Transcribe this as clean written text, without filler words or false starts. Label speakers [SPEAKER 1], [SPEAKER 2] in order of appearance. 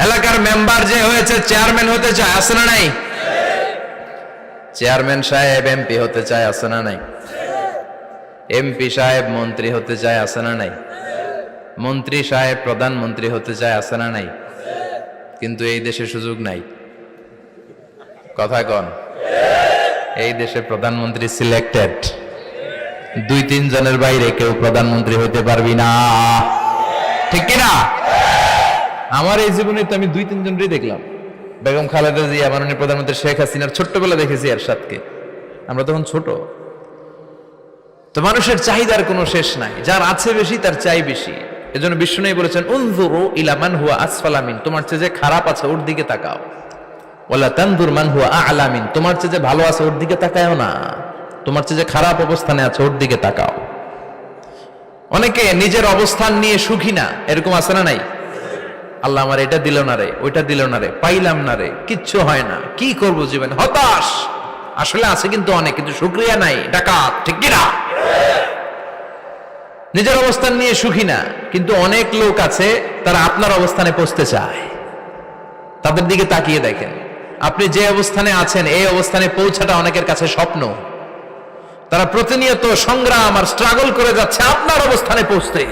[SPEAKER 1] এলাকার মেম্বার যে হয়েছে চেয়ারম্যান হতে চায়, আছে না নাই? চেয়ারম্যান সাহেব এমপি হতে চায়, আছে না নাই? এমপি সাহেব মন্ত্রী হতে চায়, আছে না নাই? মন্ত্রী সাহেব প্রধানমন্ত্রী হতে চায়, আছে না নাই? কিন্তু এই দেশে সুযোগ নাই। কথা কন, এই দেশে প্রধানমন্ত্রী সিলেক্টেড। 2-3 জনের বাইরে কেউ প্রধানমন্ত্রী হইতে পারবি না, ঠিক কিনা? আমার এই জীবনে তো আমি 2-3 জনই দেখলাম। বেগম খালেদা জিয়া, মাননীয় প্রধানমন্ত্রী শেখ হাসিনার ছোট্টবেলা দেখেছি এরশাদকে, আমরা তখন ছোট। তো মানুষের চাহিদার কোনো শেষ নাই, যার আছে বেশি তার চাই বেশি। এজন্য বিষ্ণু বলেছেন, উনজুরু ইলা মান হুয়া আসফালা মিন, তোমার চেয়ে যে খারাপ আছে ওর দিকে তাকাও। ওয়ালা তানজুর মান হুয়া আ'লা মিন, তোমার চেয়ে যে ভালো আছে ওর দিকে তাকায়ও না, তোমার চেয়ে যে খারাপ অবস্থানে আছে ওর দিকে তাকাও। অনেকে নিজের অবস্থান নিয়ে সুখী না, এরকম আছে না নাই? আল্লাহ আমার এটা দিল না রে, ওইটা দিল না রে, পাইলাম না রে, কিচ্ছু হয় না, কি করব জীবনে, হতাশ। আসলে আছে কিন্তু অনেক, কিন্তু শুকরিয়া নাই, ডাকাত, ঠিক কিনা? নিজের অবস্থান নিয়ে সুখী না, কিন্তু অনেক লোক আছে তারা আপনার অবস্থানে পৌঁছতে চায়। তাদের দিকে তাকিয়ে দেখেন, আপনি যে অবস্থানে আছেন এই অবস্থানে পৌঁছাটা অনেকের কাছে স্বপ্ন। তারা প্রতিনিয়ত সংগ্রাম আর স্ট্রাগল করে যাচ্ছে আপনার অবস্থানে পৌঁছতে।